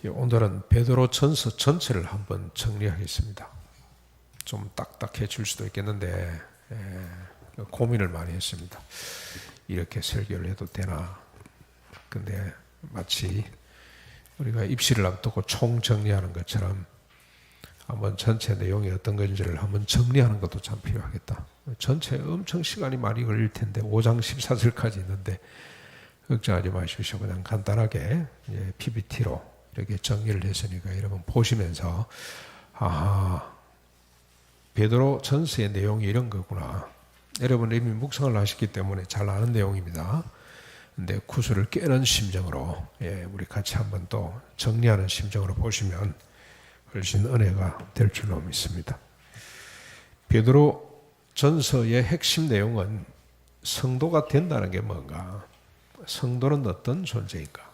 오늘은 베드로전서 전체를 한번 정리하겠습니다. 좀 딱딱해질 수도 있겠는데 고민을 많이 했습니다. 이렇게 설교를 해도 되나? 근데 마치 우리가 입시를 앞두고 총정리하는 것처럼 한번 전체 내용이 어떤 건지를 한번 정리하는 것도 참 필요하겠다. 전체 엄청 시간이 많이 걸릴 텐데 5장 14절까지 있는데 걱정하지 마십시오. 그냥 간단하게 PPT로 이렇게 정리를 했으니까 여러분 보시면서 베드로 전서의 내용이 이런 거구나. 여러분 이미 묵상을 하셨기 때문에 잘 아는 내용입니다. 근데 구슬을 깨는 심정으로 우리 같이 한번 또 정리하는 심정으로 보시면 훨씬 은혜가 될 줄로 믿습니다. 베드로 전서의 핵심 내용은 성도가 된다는 게 뭔가, 성도는 어떤 존재인가,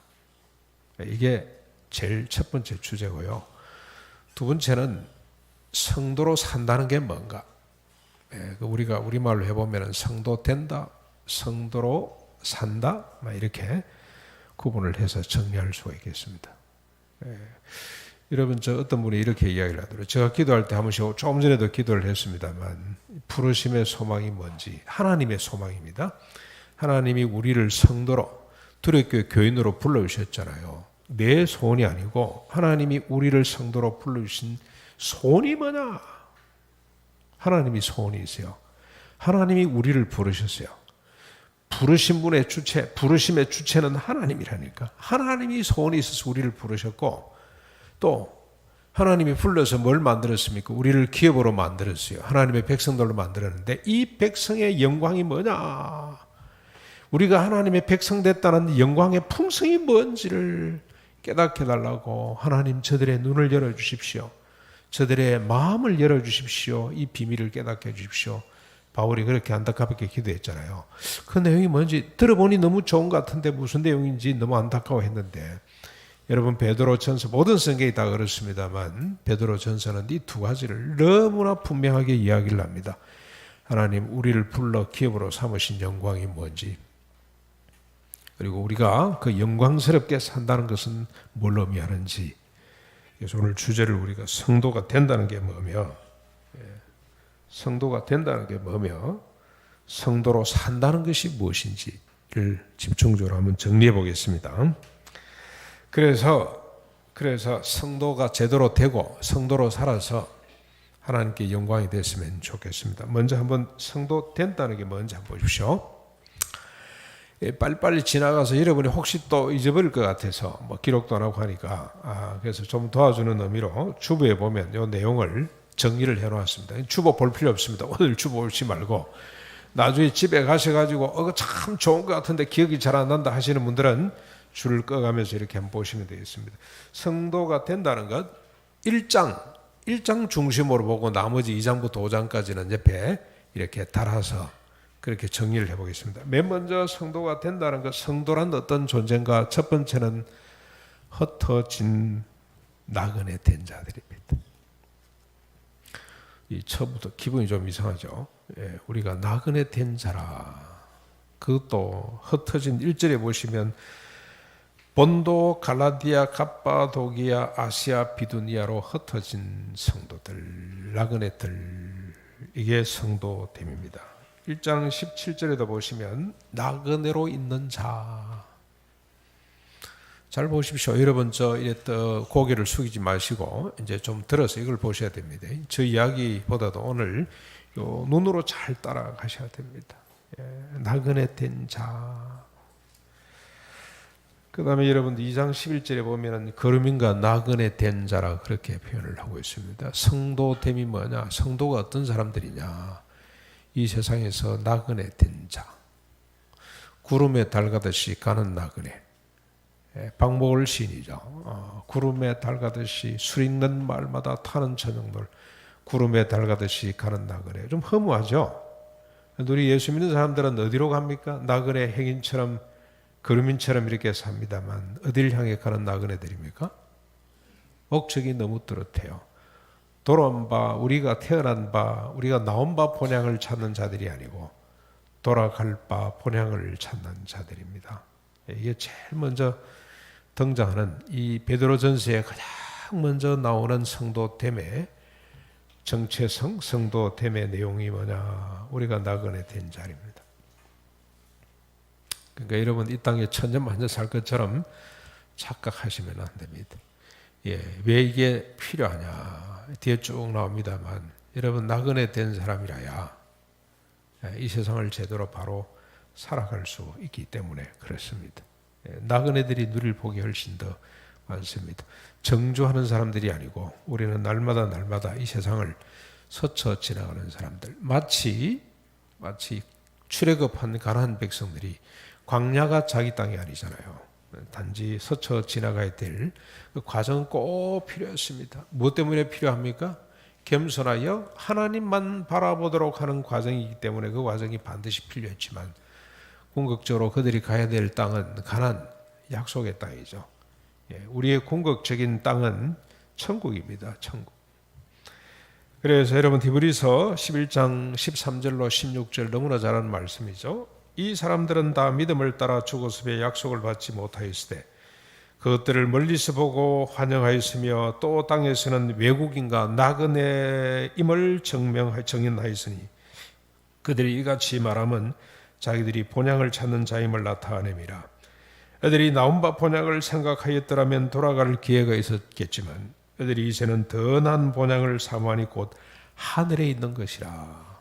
이게 제일 첫 번째 주제고요. 두 번째는 성도로 산다는 게 뭔가, 우리가 우리말로 해보면 성도 된다, 성도로 산다, 이렇게 구분을 해서 정리할 수가 있겠습니다. 여러분, 어떤 분이 이렇게 이야기를 하더라고요. 제가 기도할 때 한 번씩, 조금 전에도 기도를 했습니다만, 부르심의 소망이 뭔지, 하나님의 소망입니다. 하나님이 우리를 성도로, 두레교회 교인으로 불러주셨잖아요. 내 소원이 아니고 하나님이 우리를 성도로 불러주신 소원이 뭐냐? 하나님이 소원이 있어요. 하나님이 우리를 부르셨어요. 부르신 분의 주체, 부르심의 주체는 하나님이라니까. 하나님이 소원이 있어서 우리를 부르셨고, 또 하나님이 불러서 뭘 만들었습니까? 우리를 기업으로 만들었어요. 하나님의 백성들로 만들었는데 이 백성의 영광이 뭐냐? 우리가 하나님의 백성 됐다는 영광의 풍성이 뭔지를 깨닫게 달라고, 하나님 저들의 눈을 열어주십시오. 저들의 마음을 열어주십시오. 이 비밀을 깨닫게 해주십시오. 바울이 그렇게 안타깝게 기도했잖아요. 그 내용이 뭔지 들어보니 너무 좋은 것 같은데 무슨 내용인지 너무 안타까워했는데, 여러분 베드로전서, 모든 성경이 다 그렇습니다만 베드로전서는 이 두 가지를 너무나 분명하게 이야기를 합니다. 하나님 우리를 불러 기업으로 삼으신 영광이 뭔지, 그리고 우리가 그 영광스럽게 산다는 것은 뭘 의미하는지. 그래서 오늘 주제를 우리가 성도가 된다는 게 뭐며, 성도가 된다는 게 뭐며, 성도로 산다는 것이 무엇인지를 집중적으로 한번 정리해 보겠습니다. 그래서 성도가 제대로 되고 성도로 살아서 하나님께 영광이 됐으면 좋겠습니다. 먼저 한번 성도 된다는 게 뭔지 한번 보십시오. 빨리빨리 지나가서 여러분이 혹시 또 잊어버릴 것 같아서 기록도 안 하고 하니까 그래서 좀 도와주는 의미로 주보에 보면 이 내용을 정리를 해놓았습니다. 주보 볼 필요 없습니다. 오늘 주보 보지 말고 나중에 집에 가셔가지고 참 좋은 것 같은데 기억이 잘 안 난다 하시는 분들은 줄을 꺼가면서 이렇게 한번 보시면 되겠습니다. 성도가 된다는 것 1장 중심으로 보고 나머지 2장부터 5장까지는 옆에 이렇게 달아서 그렇게 정리를 해보겠습니다. 맨 먼저 성도가 된다는 것, 성도란 어떤 존재인가? 첫 번째는 흩어진 나그네 된 자들입니다. 이 처부터 기분이 좀 이상하죠. 우리가 나그네 된 자라. 그것도 흩어진 1절에 보시면 본도, 갈라디아, 갑바도기아, 아시아, 비두니아로 흩어진 성도들, 나그네들, 이게 성도됨입니다. 1장 17절에도 보시면 나그네로 있는 자. 잘 보십시오. 여러분 고개를 숙이지 마시고 이제 좀 들어서 이걸 보셔야 됩니다. 저 이야기보다도 오늘 요 눈으로 잘 따라가셔야 됩니다. 나그네 된 자. 그 다음에 여러분들 2장 11절에 보면 거름인가 나그네 된 자라 그렇게 표현을 하고 있습니다. 성도됨이 뭐냐? 성도가 어떤 사람들이냐? 이 세상에서 나그네 된 자, 구름에 달 가듯이 가는 나그네, 박목을 시인이죠. 구름에 달 가듯이 술 있는 말마다 타는 저녁놀, 구름에 달 가듯이 가는 나그네. 좀 허무하죠? 우리 예수 믿는 사람들은 어디로 갑니까? 나그네 행인처럼, 거름인처럼 이렇게 삽니다만 어디를 향해 가는 나그네들입니까? 목적이 너무 뚜렷해요. 돌아온 바, 우리가 태어난 바, 우리가 나온 바 본향을 찾는 자들이 아니고 돌아갈 바 본향을 찾는 자들입니다. 이게 제일 먼저 등장하는 이 베드로전서에 가장 먼저 나오는 성도됨의 정체성, 성도됨의 내용이 뭐냐? 우리가 나그네 된 자리입니다. 그러니까 여러분 이 땅에 천년만년 살 것처럼 착각하시면 안 됩니다. 예, 왜 이게 필요하냐? 뒤에 쭉 나옵니다만 여러분 나그네 된 사람이라야 이 세상을 제대로 바로 살아갈 수 있기 때문에 그렇습니다. 나그네들이 누릴 복이 훨씬 더 많습니다. 정주하는 사람들이 아니고 우리는 날마다 이 세상을 스쳐 지나가는 사람들, 마치 출애굽한 가나안 백성들이 광야가 자기 땅이 아니잖아요. 단지 스쳐 지나가야 될 그 과정은 꼭 필요했습니다. 무엇 때문에 필요합니까? 겸손하여 하나님만 바라보도록 하는 과정이기 때문에 그 과정이 반드시 필요했지만 궁극적으로 그들이 가야 될 땅은 가나안, 약속의 땅이죠. 우리의 궁극적인 땅은 천국입니다. 천국. 그래서 여러분 디브리서 11장 13절로 16절 너무나 잘 아는 말씀이죠. 이 사람들은 다 믿음을 따라 주고섭의 약속을 받지 못하였으되 그것들을 멀리서 보고 환영하였으며 또 땅에서는 외국인과 나그네임을 정연하였으니 그들이 이같이 말하면 자기들이 본향을 찾는 자임을 나타내미라. 애들이 나온 바 본향을 생각하였더라면 돌아갈 기회가 있었겠지만 애들이 이제는 더 나은 본향을 사모하니 곧 하늘에 있는 것이라.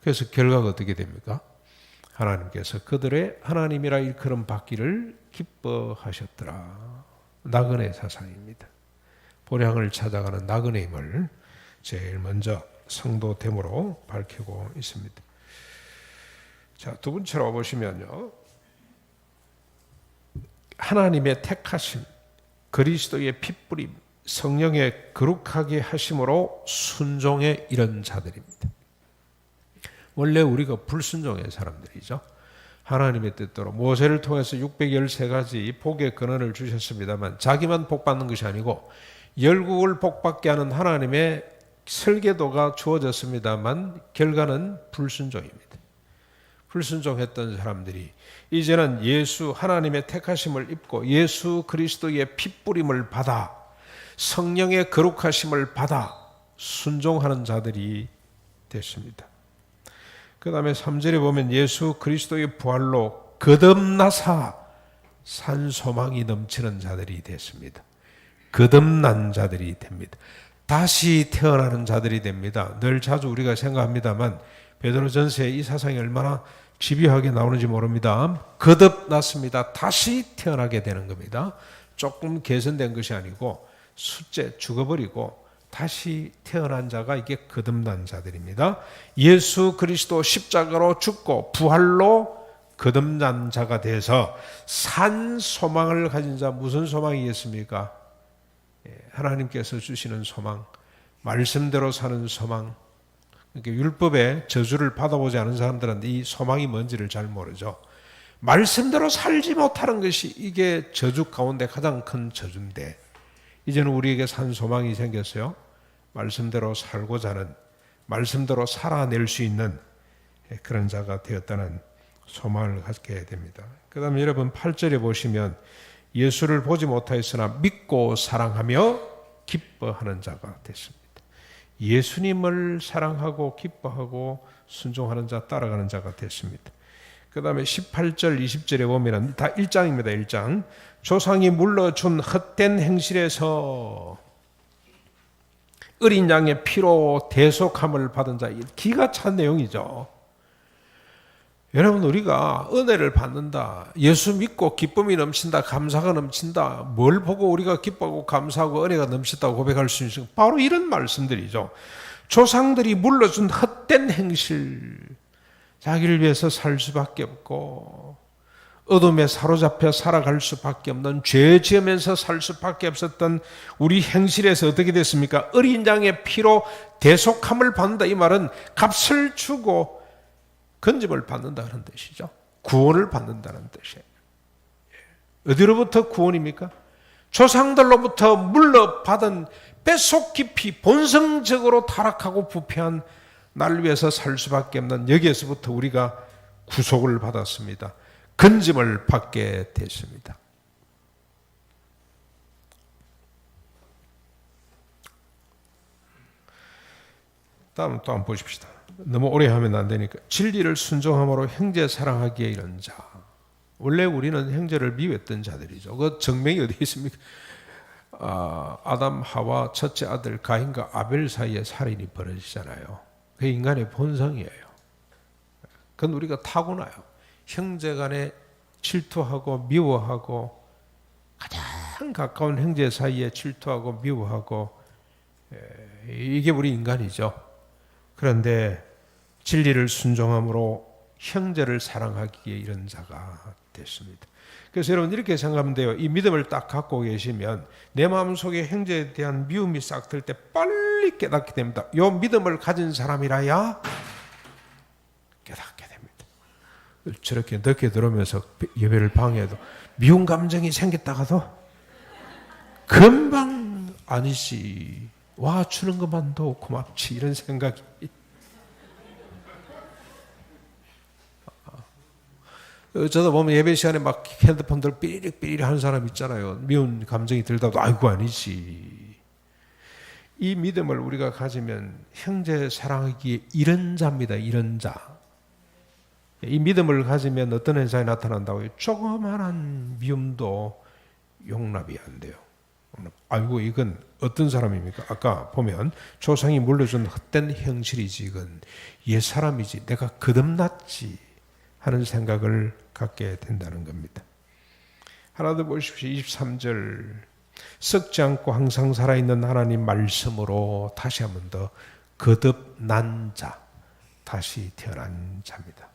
그래서 결과가 어떻게 됩니까? 하나님께서 그들의 하나님이라 일컬음 받기를 기뻐하셨더라. 나그네 사상입니다. 본향을 찾아가는 나그네임을 제일 먼저 성도됨으로 밝히고 있습니다. 자, 두 번째로 보시면요. 하나님의 택하심, 그리스도의 핏뿌림, 성령의 거룩하게 하심으로 순종에 이른 자들입니다. 원래 우리가 불순종의 사람들이죠. 하나님의 뜻대로 모세를 통해서 613가지 복의 근원을 주셨습니다만 자기만 복받는 것이 아니고 열국을 복받게 하는 하나님의 설계도가 주어졌습니다만 결과는 불순종입니다. 불순종했던 사람들이 이제는 예수 하나님의 택하심을 입고 예수 그리스도의 핏뿌림을 받아 성령의 거룩하심을 받아 순종하는 자들이 됐습니다. 그 다음에 3절에 보면 예수 그리스도의 부활로 거듭나사 산 소망이 넘치는 자들이 됐습니다. 거듭난 자들이 됩니다. 다시 태어나는 자들이 됩니다. 늘 자주 우리가 생각합니다만 베드로전서의 이 사상이 얼마나 집요하게 나오는지 모릅니다. 거듭났습니다. 다시 태어나게 되는 겁니다. 조금 개선된 것이 아니고 숫째 죽어버리고 다시 태어난 자가 이게 거듭난 자들입니다. 예수 그리스도 십자가로 죽고 부활로 거듭난 자가 돼서 산 소망을 가진 자, 무슨 소망이겠습니까? 하나님께서 주시는 소망, 말씀대로 사는 소망. 그러니까 율법의 저주를 받아보지 않은 사람들은 이 소망이 뭔지를 잘 모르죠. 말씀대로 살지 못하는 것이 이게 저주 가운데 가장 큰 저주인데 이제는 우리에게 산 소망이 생겼어요. 말씀대로 살고자 하는, 말씀대로 살아낼 수 있는 그런 자가 되었다는 소망을 갖게 됩니다. 그 다음에 여러분 8절에 보시면 예수를 보지 못하였으나 믿고 사랑하며 기뻐하는 자가 됐습니다. 예수님을 사랑하고 기뻐하고 순종하는 자, 따라가는 자가 됐습니다. 그 다음에 18절 20절에 보면 다 1장입니다. 1장. 조상이 물러준 헛된 행실에서 어린 양의 피로 대속함을 받은 자, 기가 찬 내용이죠. 여러분 우리가 은혜를 받는다, 예수 믿고 기쁨이 넘친다, 감사가 넘친다, 뭘 보고 우리가 기뻐하고 감사하고 은혜가 넘친다고 고백할 수 있을까? 바로 이런 말씀들이죠. 조상들이 물러준 헛된 행실, 자기를 위해서 살 수밖에 없고 어둠에 사로잡혀 살아갈 수밖에 없는, 죄 지으면서 살 수밖에 없었던 우리 행실에서 어떻게 됐습니까? 어린 양의 피로 대속함을 받는다. 이 말은 값을 주고 건짐을 받는다는 뜻이죠. 구원을 받는다는 뜻이에요. 어디로부터 구원입니까? 조상들로부터 물러받은 뱃속 깊이 본성적으로 타락하고 부패한 나를 위해서 살 수밖에 없는 여기에서부터 우리가 구속을 받았습니다. 건짐을 받게 됐습니다. 다음 또 한번 보십시다. 너무 오래 하면 안 되니까. 진리를 순종함으로 형제 사랑하기에 이른 자. 원래 우리는 형제를 미워했던 자들이죠. 그 정명이 어디 있습니까? 아담 하와 첫째 아들 가인과 아벨 사이에 살인이 벌어지잖아요. 그게 인간의 본성이에요. 그건 우리가 타고나요. 형제 간에 질투하고 미워하고, 가장 가까운 형제 사이에 질투하고 미워하고, 이게 우리 인간이죠. 그런데 진리를 순종함으로 형제를 사랑하기에 이른 자가 됐습니다. 그래서 여러분 이렇게 생각하면 돼요. 이 믿음을 딱 갖고 계시면 내 마음속에 형제에 대한 미움이 싹 들 때 빨리 깨닫게 됩니다. 이 믿음을 가진 사람이라야 깨닫게 됩니다. 저렇게 늦게 들어오면서 예배를 방해해도 미운 감정이 생겼다가도 금방 아니지, 와주는 것만도 고맙지, 이런 생각이. 저도 보면 예배 시간에 막 핸드폰들 삐리릭 하는 사람 있잖아요. 미운 감정이 들다도 아이고 아니지. 이 믿음을 우리가 가지면 형제 사랑하기에 이른 자입니다. 이른 자. 이 믿음을 가지면 어떤 현상이 나타난다고요? 조그마한 미움도 용납이 안 돼요. 아이고 이건 어떤 사람입니까? 아까 보면 조상이 물려준 헛된 형실이지, 이건 옛사람이지, 내가 거듭났지 하는 생각을 갖게 된다는 겁니다. 하나 더 보십시오. 23절. 썩지 않고 항상 살아있는 하나님 말씀으로 다시 한 번 더 거듭난 자, 다시 태어난 자입니다.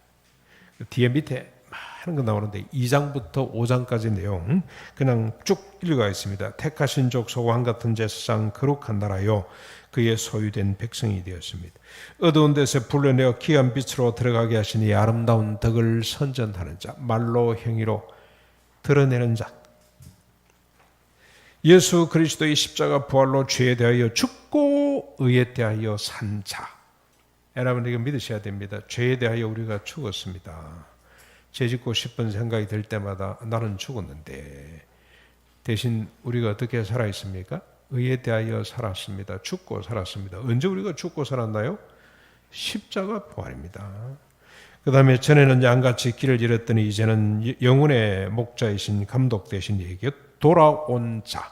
뒤에 밑에 많은 거 나오는데 2장부터 5장까지 내용 그냥 쭉 읽어가겠습니다. 택하신 족속 왕같은 제사장 거룩한 나라요 그의 소유된 백성이 되었습니다. 어두운 데서 불러내어 귀한 빛으로 들어가게 하시니 아름다운 덕을 선전하는 자, 말로 행위로 드러내는 자, 예수 그리스도의 십자가 부활로 죄에 대하여 죽고 의에 대하여 산 자. 여러분 이거 믿으셔야 됩니다. 죄에 대하여 우리가 죽었습니다. 죄 짓고 싶은 생각이 들 때마다 나는 죽었는데, 대신 우리가 어떻게 살아있습니까? 의에 대하여 살았습니다. 죽고 살았습니다. 언제 우리가 죽고 살았나요? 십자가 부활입니다. 그 다음에 전에는 양같이 길을 잃었더니 이제는 영혼의 목자이신 감독 되신 이에게 돌아온 자.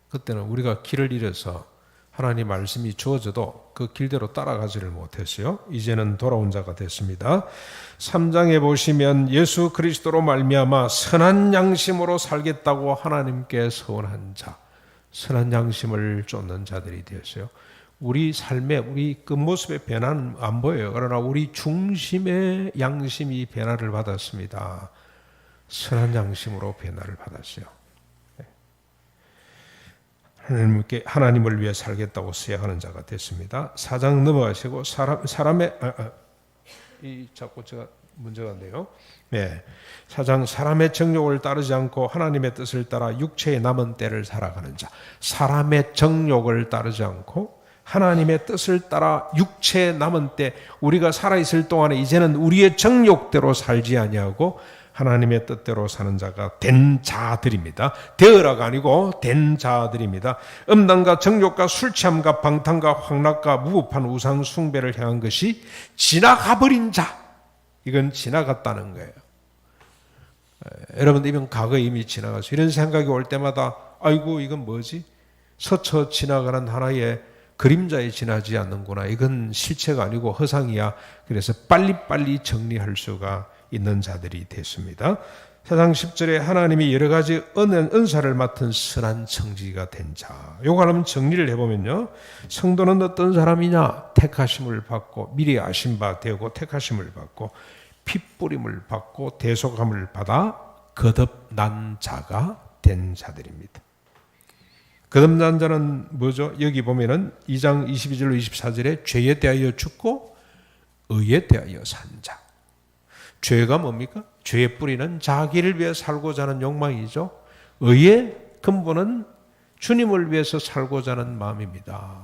그때는 우리가 길을 잃어서 하나님 말씀이 주어져도 그 길대로 따라가지를 못했어요. 이제는 돌아온 자가 됐습니다. 3장에 보시면 예수 그리스도로 말미암아 선한 양심으로 살겠다고 하나님께 서원한 자, 선한 양심을 쫓는 자들이 되었어요. 우리 삶에 우리 끝모습의 변화는 안 보여요. 그러나 우리 중심의 양심이 변화를 받았습니다. 선한 양심으로 변화를 받았어요. 하나님을 위해 살겠다고 수약하는 자가 됐습니다. 4장 넘어가시고 사람의 자꾸 제가 문제가 있네요. 네, 4장 사람의 정욕을 따르지 않고 하나님의 뜻을 따라 육체의 남은 때를 살아가는 자. 사람의 정욕을 따르지 않고 하나님의 뜻을 따라 육체의 남은 때, 우리가 살아있을 동안에 이제는 우리의 정욕대로 살지 아니하고 하나님의 뜻대로 사는 자가 된 자들입니다. 되어라가 아니고 된 자들입니다. 음란과 정욕과 술 취함과 방탕과 황락과 무법한 우상 숭배를 향한 것이 지나가버린 자. 이건 지나갔다는 거예요. 여러분들 이건 과거에 이미 지나가서 이런 생각이 올 때마다 아이고 이건 뭐지? 스쳐 지나가는 하나의 그림자에 지나지 않는구나. 이건 실체가 아니고 허상이야. 그래서 빨리빨리 정리할 수가 있는 자들이 됐습니다. 4장 10절에 하나님이 여러 가지 은사를 맡은 선한 청지가 된 자. 요거 하면 정리를 해보면요. 성도는 어떤 사람이냐? 택하심을 받고 미리 아신 바 되고 택하심을 받고 핏뿌림을 받고 대속함을 받아 거듭난 자가 된 자들입니다. 거듭난 자는 뭐죠? 여기 보면은 2장 22절로 24절에 죄에 대하여 죽고 의에 대하여 산 자. 죄가 뭡니까? 죄의 뿌리는 자기를 위해 살고자 하는 욕망이죠. 의의 근본은 주님을 위해서 살고자 하는 마음입니다.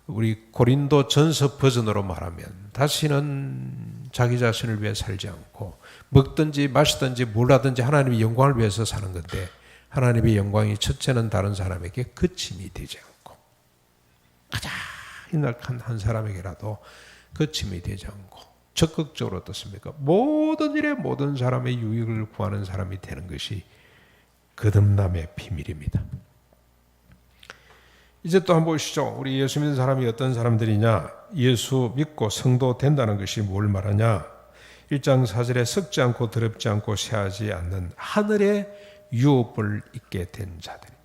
우리 고린도 전서 버전으로 말하면 다시는 자기 자신을 위해 살지 않고 먹든지 마시든지 뭘 하든지 하나님의 영광을 위해서 사는 건데, 하나님의 영광이 첫째는 다른 사람에게 그침이 되지 않고 가장 연약한 한 사람에게라도 거침이 되지 않고 적극적으로 어떻습니까? 모든 일에 모든 사람의 유익을 구하는 사람이 되는 것이 거듭남의 비밀입니다. 이제 또 한번 보시죠. 우리 예수 믿는 사람이 어떤 사람들이냐? 예수 믿고 성도 된다는 것이 뭘 말하냐? 1장 4절에 썩지 않고 더럽지 않고 쇠하지 않는 하늘의 유업을 입게 된 자들입니다.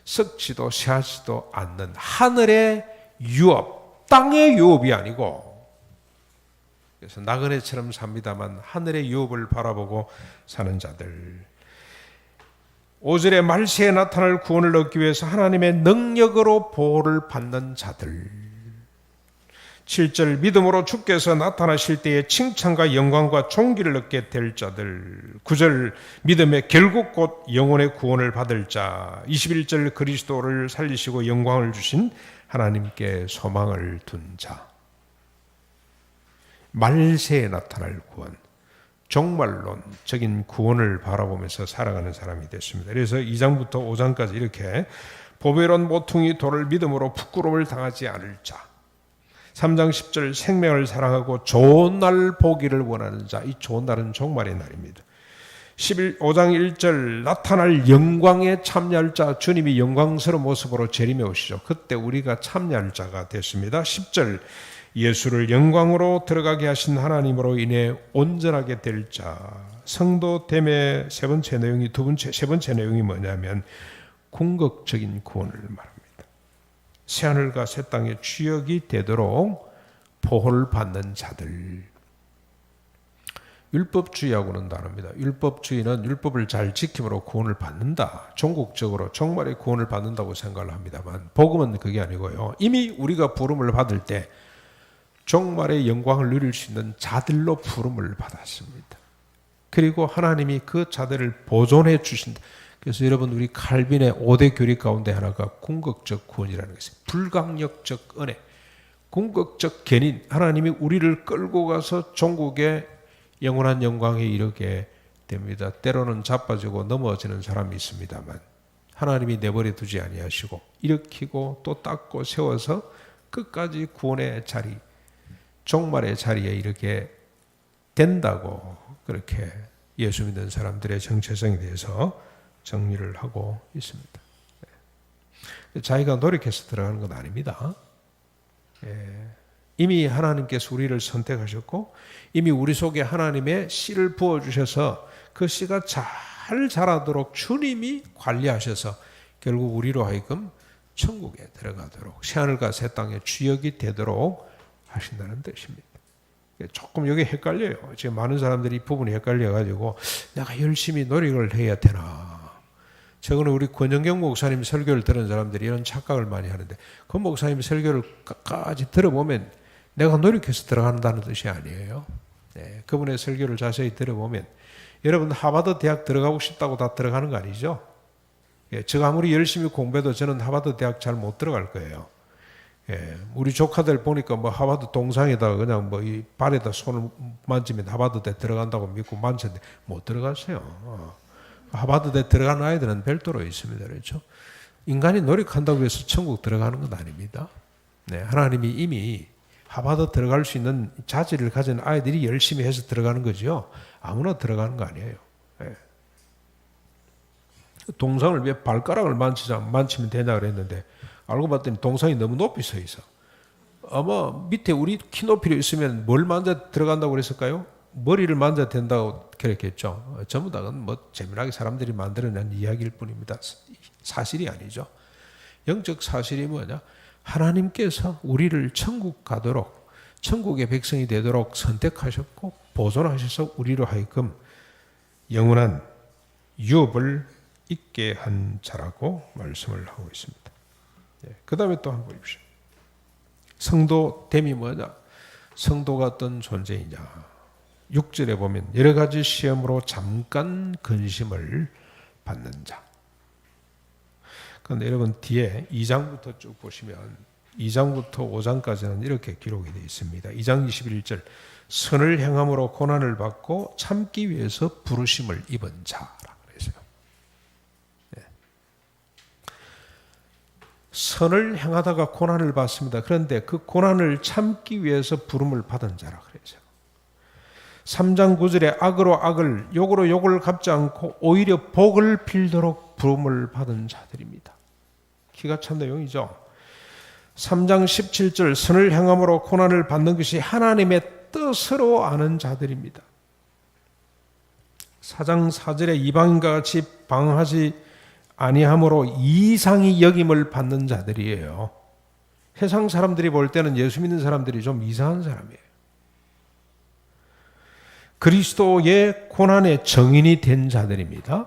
썩지도 쇠하지도 않는 하늘의 유업, 땅의 유업이 아니고, 그래서 나그네처럼 삽니다만 하늘의 유업을 바라보고 사는 자들. 5절에 말세에 나타날 구원을 얻기 위해서 하나님의 능력으로 보호를 받는 자들. 7절 믿음으로 주께서 나타나실 때에 칭찬과 영광과 존귀를 얻게 될 자들. 9절 믿음의 결국 곧 영혼의 구원을 받을 자. 21절 그리스도를 살리시고 영광을 주신 하나님께 소망을 둔 자. 말세에 나타날 구원, 종말론적인 구원을 바라보면서 살아가는 사람이 됐습니다. 그래서 2장부터 5장까지 이렇게 보배로운 모퉁이 돌을 믿음으로 부끄러움을 당하지 않을 자, 3장 10절 생명을 사랑하고 좋은 날 보기를 원하는 자, 이 좋은 날은 종말의 날입니다. 5장 1절 나타날 영광에 참여할 자, 주님이 영광스러운 모습으로 재림해 오시죠. 그때 우리가 참여할 자가 됐습니다. 10절 예수를 영광으로 들어가게 하신 하나님으로 인해 온전하게 될 자. 성도됨의 세 번째 내용이 뭐냐면 궁극적인 구원을 말합니다. 새하늘과 새 땅의 주역이 되도록 보호를 받는 자들. 율법주의하고는 다릅니다. 율법주의는 율법을 잘 지킴으로 구원을 받는다. 종국적으로 종말의 구원을 받는다고 생각을 합니다만, 복음은 그게 아니고요. 이미 우리가 부름을 받을 때 종말의 영광을 누릴 수 있는 자들로 부름을 받았습니다. 그리고 하나님이 그 자들을 보존해 주신다. 그래서 여러분, 우리 칼빈의 5대 교리 가운데 하나가 궁극적 구원이라는 것이에요. 불강력적 은혜, 궁극적 견인. 하나님이 우리를 끌고 가서 종국의 영원한 영광에 이르게 됩니다. 때로는 자빠지고 넘어지는 사람이 있습니다만 하나님이 내버려 두지 아니하시고 일으키고 또 닦고 세워서 끝까지 구원의 자리, 종말의 자리에 이르게 된다고 그렇게 예수 믿는 사람들의 정체성에 대해서 정리를 하고 있습니다. 자기가 노력해서 들어가는 건 아닙니다. 이미 하나님께서 우리를 선택하셨고 이미 우리 속에 하나님의 씨를 부어주셔서 그 씨가 잘 자라도록 주님이 관리하셔서 결국 우리로 하여금 천국에 들어가도록 새하늘과 새 땅의 주역이 되도록 하신다는 뜻입니다. 조금 여기 헷갈려요. 지금 많은 사람들이 이 부분이 헷갈려가지고 내가 열심히 노력을 해야 되나. 최근에 우리 권영경 목사님 설교를 들은 사람들이 이런 착각을 많이 하는데 그 목사님 설교를 끝까지 들어보면 내가 노력해서 들어간다는 뜻이 아니에요. 그분의 설교를 자세히 들어보면 여러분 하버드 대학 들어가고 싶다고 다 들어가는 거 아니죠? 제가 아무리 열심히 공부해도 저는 하버드 대학 잘 못 들어갈 거예요. 우리 조카들 보니까 뭐 하버드 동상에다가 그냥 뭐 이 발에다 손을 만지면 하버드대 들어간다고 믿고 만졌는데 못 들어갔어요. 하버드대 들어가는 아이들은 별도로 있습니다. 그렇죠? 인간이 노력한다고 해서 천국 들어가는 건 아닙니다. 하나님이 이미 하버드 들어갈 수 있는 자질을 가진 아이들이 열심히 해서 들어가는 거죠. 아무나 들어가는 거 아니에요. 동상을 왜 발가락을 만지면 되냐 그랬는데 알고 봤더니 동상이 너무 높이 서 있어. 아마 밑에 우리 키 높이로 있으면 뭘 만져 들어간다고 그랬을까요? 머리를 만져 된다고 그랬겠죠. 전부 다는 뭐 재미나게 사람들이 만들어낸 이야기일 뿐입니다. 사실이 아니죠. 영적 사실이 뭐냐? 하나님께서 우리를 천국 가도록 천국의 백성이 되도록 선택하셨고 보존하셔서 우리로 하여금 영원한 유업을 있게 한 자라고 말씀을 하고 있습니다. 그 다음에 또 한번 보십시오. 성도됨이 뭐냐? 성도가 어떤 존재이냐? 6절에 보면 여러 가지 시험으로 잠깐 근심을 받는 자. 그런데 여러분 뒤에 2장부터 쭉 보시면 2장부터 5장까지는 이렇게 기록이 되어 있습니다. 2장 21절 선을 행함으로 고난을 받고 참기 위해서 부르심을 입은 자라 그랬어요. 선을 행하다가 고난을 받습니다. 그런데 그 고난을 참기 위해서 부름을 받은 자라 그래서 3장 9절에 악으로 악을 욕으로 욕을 갚지 않고 오히려 복을 빌도록 부름을 받은 자들입니다. 기가 찬 내용이죠. 3장 17절 선을 행함으로 고난을 받는 것이 하나님의 뜻으로 아는 자들입니다. 4장 4절에 이방인과 같이 방하지 아니함으로 이상히 여김을 받는 자들이에요. 세상 사람들이 볼 때는 예수 믿는 사람들이 좀 이상한 사람이에요. 그리스도의 고난의 정인이 된 자들입니다.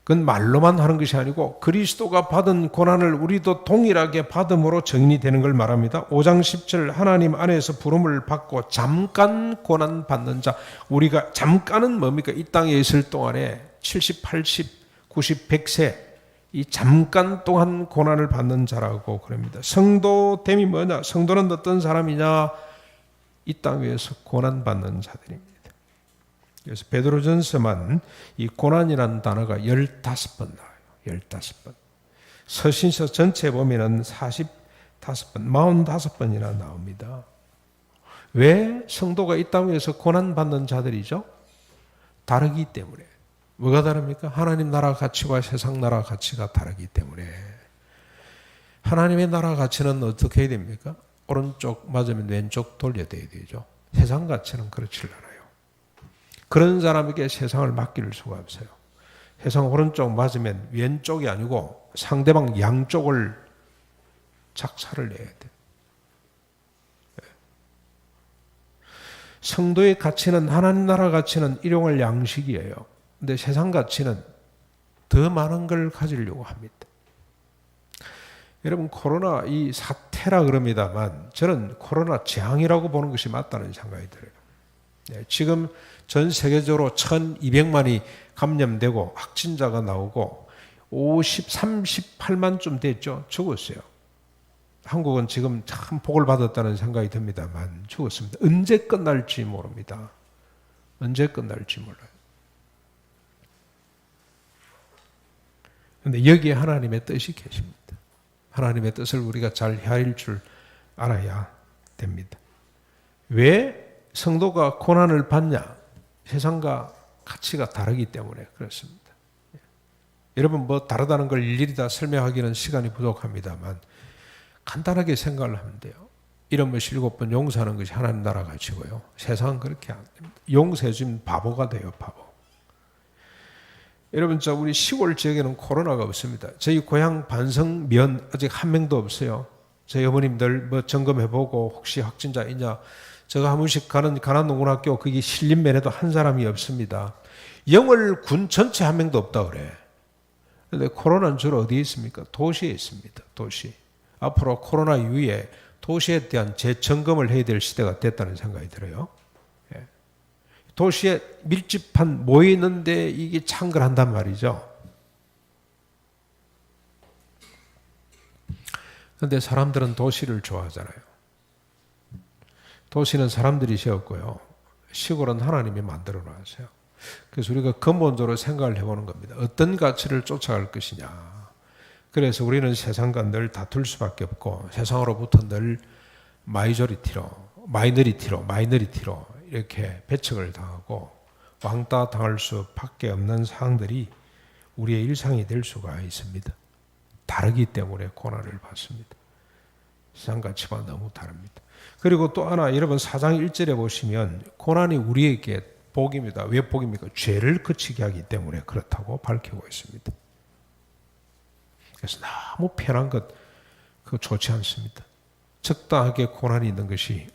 그건 말로만 하는 것이 아니고 그리스도가 받은 고난을 우리도 동일하게 받음으로 정인이 되는 걸 말합니다. 5장 10절 하나님 안에서 부름을 받고 잠깐 고난 받는 자. 우리가 잠깐은 뭡니까? 이 땅에 있을 동안에 70, 80, 90, 100세 이 잠깐 동안 고난을 받는 자라고 그럽니다. 성도됨이 뭐냐? 성도는 어떤 사람이냐? 이 땅 위에서 고난받는 자들입니다. 그래서 베드로전서만 이 고난이라는 단어가 15번 나와요. 15번. 서신서 전체 보면은 45번, 45번이나 나옵니다. 왜 성도가 이 땅 위에서 고난받는 자들이죠? 다르기 때문에. 뭐가 다릅니까? 하나님 나라 가치와 세상 나라 가치가 다르기 때문에. 하나님의 나라 가치는 어떻게 해야 됩니까? 오른쪽 맞으면 왼쪽 돌려야 되죠. 세상 가치는 그렇지 않아요. 그런 사람에게 세상을 맡길 수가 없어요. 세상 오른쪽 맞으면 왼쪽이 아니고 상대방 양쪽을 작사를 내야 돼요. 성도의 가치는 하나님 나라 가치는 일용할 양식이에요. 근데 세상 가치는 더 많은 걸 가지려고 합니다. 여러분 코로나 이 사태라 그럽니다만 저는 코로나 재앙이라고 보는 것이 맞다는 생각이 들어요. 지금 전 세계적으로 1200만이 감염되고 확진자가 나오고 38만쯤 됐죠. 죽었어요. 한국은 지금 참 복을 받았다는 생각이 듭니다만 죽었습니다. 언제 끝날지 모릅니다. 언제 끝날지 몰라요. 그런데 여기에 하나님의 뜻이 계십니다. 하나님의 뜻을 우리가 잘 헤아릴 줄 알아야 됩니다. 왜 성도가 고난을 받냐? 세상과 가치가 다르기 때문에 그렇습니다. 여러분 뭐 다르다는 걸 일일이 다 설명하기는 시간이 부족합니다만 간단하게 생각을 하면 돼요. 이런 것이 7번 용서하는 것이 하나님 나라 가치고요. 세상은 그렇게 안 됩니다. 용서해주면 바보가 돼요. 바보. 여러분 우리 시골 지역에는 코로나가 없습니다. 저희 고향 반성면 아직 한 명도 없어요. 저희 어머님들 뭐 점검해보고 혹시 확진자 있냐. 제가 한 번씩 가는 가난농군학교 거기 신림면에도 한 사람이 없습니다. 영월군 전체 한 명도 없다 그래. 그런데 코로나는 주로 어디에 있습니까? 도시에 있습니다. 도시. 앞으로 코로나 이후에 도시에 대한 재점검을 해야 될 시대가 됐다는 생각이 들어요. 도시에 밀집한 모이는데 이게 창궐한단 말이죠. 그런데 사람들은 도시를 좋아하잖아요. 도시는 사람들이 세웠고요. 시골은 하나님이 만들어 놨어요. 그래서 우리가 근본적으로 생각을 해보는 겁니다. 어떤 가치를 쫓아갈 것이냐. 그래서 우리는 세상과 늘 다툴 수밖에 없고 세상으로부터 늘 마이너리티로 이렇게 배척을 당하고 왕따 당할 수밖에 없는 상황들이 우리의 일상이 될 수가 있습니다. 다르기 때문에 고난을 받습니다. 세상 가치와 너무 다릅니다. 그리고 또 하나 여러분 4장 1절에 보시면 고난이 우리에게 복입니다. 왜 복입니까? 죄를 그치게 하기 때문에 그렇다고 밝히고 있습니다. 그래서 너무 편한 것 그거 좋지 않습니다. 적당하게 고난이 있는 것이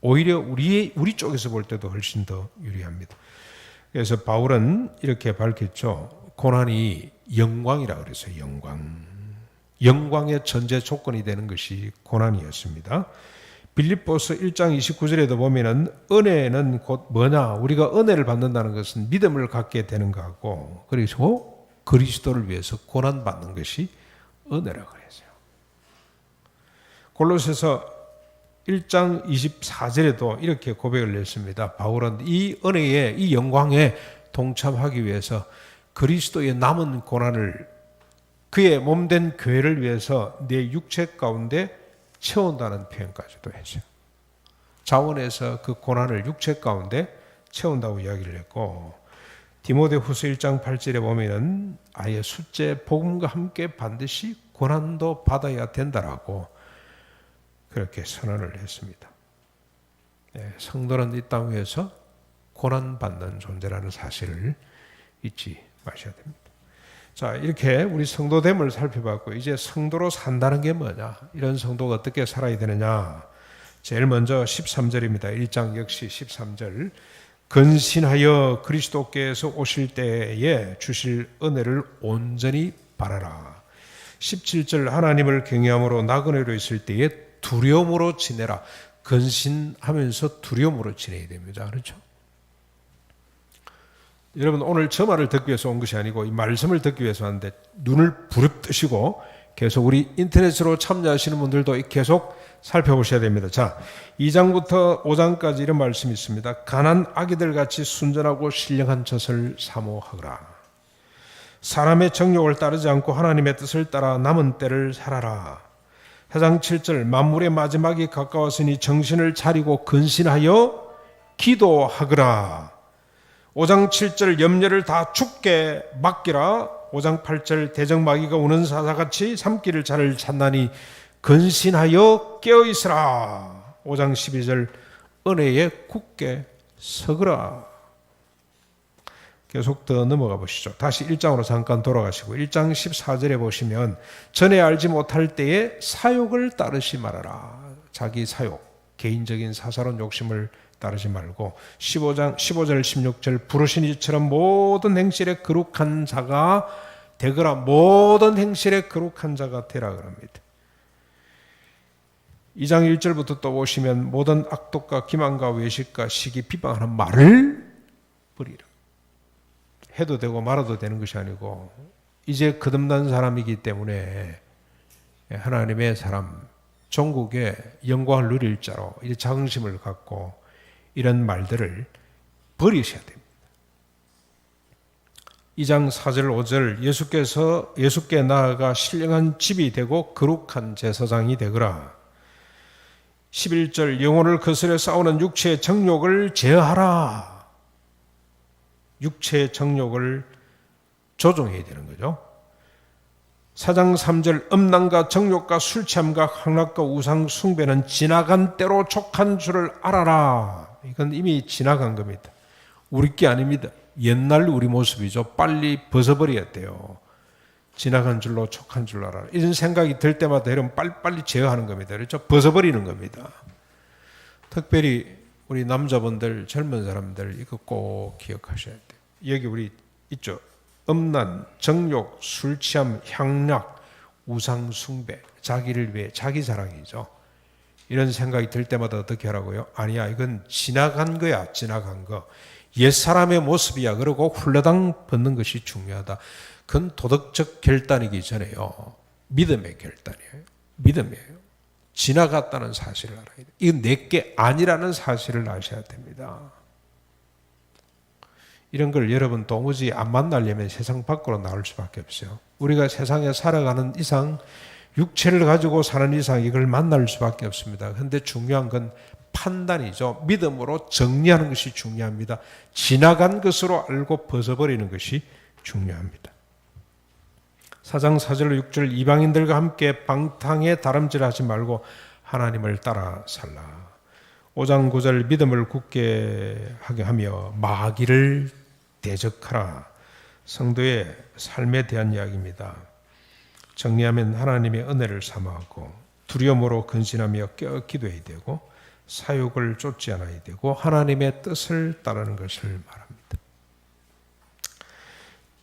오히려 우리 쪽에서 볼 때도 훨씬 더 유리합니다. 그래서 바울은 이렇게 밝혔죠. 고난이 영광이라 그랬어요. 영광의 전제 조건이 되는 것이 고난이었습니다. 빌립보서 1장 29절에도 보면은 은혜는 곧 뭐냐? 우리가 은혜를 받는다는 것은 믿음을 갖게 되는 거고, 그리고 그리스도를 위해서 고난 받는 것이 은혜라고 그랬어요. 골로새서 1장 24절에도 이렇게 고백을 했습니다. 바울은 이 은혜에, 이 영광에 동참하기 위해서 그리스도의 남은 고난을 그의 몸된 교회를 위해서 내 육체 가운데 채운다는 표현까지도 했어요. 자원에서 그 고난을 육체 가운데 채운다고 이야기를 했고, 디모데후서 1장 8절에 보면은 아예 숫제 복음과 함께 반드시 고난도 받아야 된다라고 그렇게 선언을 했습니다. 성도는 이 땅 위에서 고난받는 존재라는 사실을 잊지 마셔야 됩니다. 자, 이렇게 우리 성도됨을 살펴봤고, 이제 성도로 산다는 게 뭐냐, 이런 성도가 어떻게 살아야 되느냐. 제일 먼저 13절입니다. 1장 역시 13절. 근신하여 그리스도께서 오실 때에 주실 은혜를 온전히 바라라. 17절 하나님을 경외함으로 나그네로 있을 때에 두려움으로 지내라. 근신하면서 두려움으로 지내야 됩니다. 그렇죠? 여러분, 오늘 저 말을 듣기 위해서 온 것이 아니고 이 말씀을 듣기 위해서 왔는데, 눈을 부릅뜨시고 계속 우리 인터넷으로 참여하시는 분들도 계속 살펴보셔야 됩니다. 자, 2장부터 5장까지 이런 말씀이 있습니다. 가난 아기들 같이 순전하고 신령한 젖을 사모하거라. 사람의 정욕을 따르지 않고 하나님의 뜻을 따라 남은 때를 살아라. 4장 7절 만물의 마지막이 가까웠으니 정신을 차리고 근신하여 기도하거라. 5장 7절 염려를 다 죽게 맡기라. 5장 8절 대적마귀가 우는 사자같이 삼키를 자를 찾나니 근신하여 깨어있으라. 5장 12절 은혜에 굳게 서거라. 계속 더 넘어가 보시죠. 다시 1장으로 잠깐 돌아가시고 1장 14절에 보시면 전에 알지 못할 때에 사욕을 따르지 말아라. 자기 사욕, 개인적인 사사로운 욕심을 따르지 말고 15절 16절 부르신 이처럼 모든 행실에 거룩한 자가 되거라. 모든 행실에 거룩한 자가 되라 그럽니다. 2장 1절부터 또 보시면 모든 악독과 기만과 외식과 시기 비방하는 말을 버리라. 해도 되고 말아도 되는 것이 아니고 이제 거듭난 사람이기 때문에 하나님의 사람, 종국의 영광을 누릴 자로 이제 자긍심을 갖고 이런 말들을 버리셔야 됩니다. 2장 4절 5절 예수께 나아가 신령한 집이 되고 거룩한 제사장이 되거라. 11절 영혼을 거스려 싸우는 육체의 정욕을 제어하라. 육체의 정욕을 조종해야 되는 거죠. 4장 3절 음란과 정욕과 술 취함과 향락과 우상 숭배는 지나간 때로 촉한 줄을 알아라. 이건 이미 지나간 겁니다. 우리 게 아닙니다. 옛날 우리 모습이죠. 빨리 벗어버려야 돼요. 지나간 줄로 촉한 줄 알아라. 이런 생각이 들 때마다 여러분 빨리빨리 제어하는 겁니다. 그렇죠? 벗어버리는 겁니다. 특별히 우리 남자분들, 젊은 사람들 이거 꼭 기억하셔야 돼요. 여기 우리 있죠. 음란, 정욕, 술 취함, 향락, 우상 숭배, 자기를 위해 자기 사랑이죠. 이런 생각이 들 때마다 어떻게 하라고요? 아니야, 이건 지나간 거야. 지나간 거. 옛사람의 모습이야. 그러고 훌러당 벗는 것이 중요하다. 그건 도덕적 결단이기 전에요. 믿음의 결단이에요. 믿음이에요. 지나갔다는 사실을 알아야 돼요. 이건 내게 아니라는 사실을 아셔야 됩니다. 이런 걸 여러분 도무지 안 만나려면 세상 밖으로 나올 수밖에 없어요. 우리가 세상에 살아가는 이상, 육체를 가지고 사는 이상 이걸 만날 수밖에 없습니다. 그런데 중요한 건 판단이죠. 믿음으로 정리하는 것이 중요합니다. 지나간 것으로 알고 벗어버리는 것이 중요합니다. 4장 4절 6절 이방인들과 함께 방탕에 다름질하지 말고 하나님을 따라 살라. 5장 9절 믿음을 굳게 하게 하며 마귀를 대적하라. 성도의 삶에 대한 이야기입니다. 정리하면 하나님의 은혜를 사모하고 두려움으로 근신하며 깨어 기도해야 되고 사욕을 쫓지 않아야 되고 하나님의 뜻을 따르는 것을 말합니다.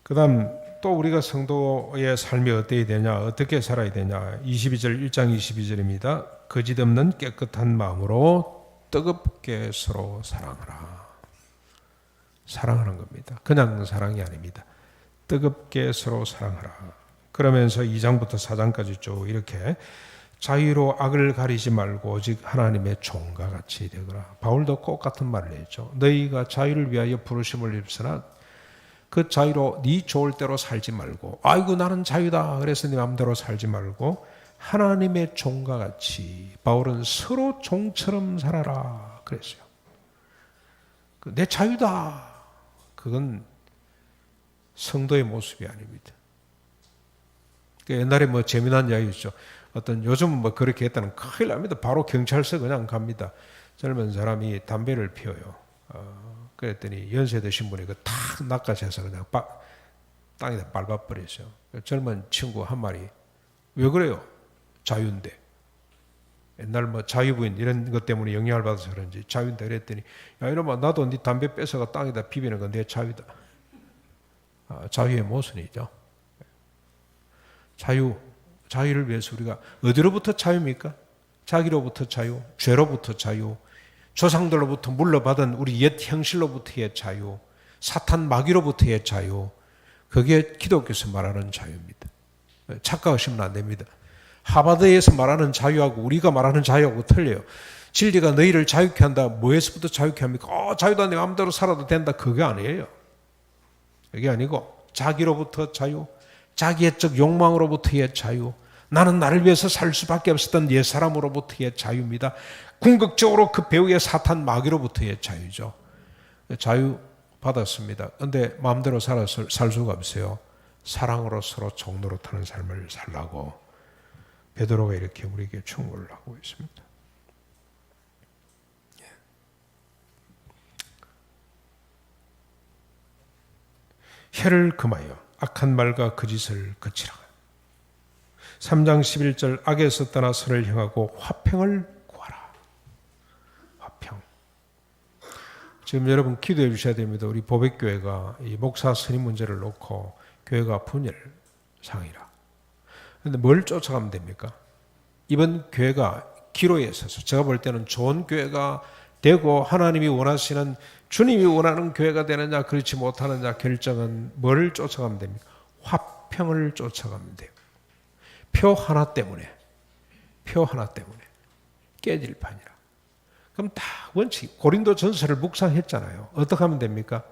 그 다음 또 우리가 성도의 삶이 어때야 되냐, 어떻게 살아야 되냐. 22절 1장 22절입니다. 거짓 없는 깨끗한 마음으로 뜨겁게 서로 사랑하라. 사랑하는 겁니다. 그냥 사랑이 아닙니다. 뜨겁게 서로 사랑하라. 그러면서 2장부터 4장까지 쭉 이렇게 자유로 악을 가리지 말고 오직 하나님의 종과 같이 되거라. 바울도 똑같은 말을 했죠. 너희가 자유를 위하여 부르심을 입으나 그 자유로 네 좋을 대로 살지 말고, 아이고 나는 자유다 그래서 네 마음대로 살지 말고 하나님의 종과 같이 바울은 서로 종처럼 살아라 그랬어요. 내 자유다. 그건 성도의 모습이 아닙니다. 옛날에 뭐 재미난 이야기 있죠. 어떤 요즘은 뭐 그렇게 했다는 큰일 납니다. 바로 경찰서 그냥 갑니다. 젊은 사람이 담배를 피워요. 그랬더니 연세 드신 분이 그 탁 낚아채서 그냥 땅에다 밟아버렸어요. 젊은 친구 한 마리, 왜 그래요? 자유인데. 옛날 뭐 자유부인 이런 것 때문에 영향을 받아서 그런지 자유인데 그랬더니, 야 이러면 나도 네 담배 뺏어가 땅에다 비비는 건 내 자유다. 자유의 모순이죠. 자유를 위해서 우리가 어디로부터 자유입니까? 자기로부터 자유, 죄로부터 자유, 조상들로부터 물러받은 우리 옛 형실로부터의 자유, 사탄 마귀로부터의 자유, 그게 기독교에서 말하는 자유입니다. 착각하시면 안 됩니다. 하버드에서 말하는 자유하고 우리가 말하는 자유하고 틀려요. 진리가 너희를 자유케 한다. 뭐에서부터 자유케 합니까? 자유다 내 마음대로 살아도 된다. 그게 아니에요. 그게 아니고 자기로부터 자유, 자기의적 욕망으로부터의 자유, 나는 나를 위해서 살 수밖에 없었던 옛사람으로부터의 자유입니다. 궁극적으로 그 배후의 사탄 마귀로부터의 자유죠. 자유 받았습니다. 그런데 마음대로 살 수가 없어요. 사랑으로 서로 종노릇하는 삶을 살라고 베드로가 이렇게 우리에게 충고를 하고 있습니다. 혀를 금하여 악한 말과 거짓을 그치라. 3장 11절 악에서 떠나 선을 향하고 화평을 구하라. 화평. 지금 여러분 기도해 주셔야 됩니다. 우리 보백교회가 이 목사 선임 문제를 놓고 교회가 분열 상이라. 그런데 뭘 쫓아가면 됩니까? 이번 교회가 기로에 서서 제가 볼 때는 좋은 교회가 되고 하나님이 원하시는 주님이 원하는 교회가 되느냐 그렇지 못하느냐 결정은 뭘 쫓아가면 됩니까? 화평을 쫓아가면 돼요. 표 하나 때문에 깨질 판이라. 그럼 다 원칙 고린도 전서를 묵상했잖아요. 어떻게 하면 됩니까?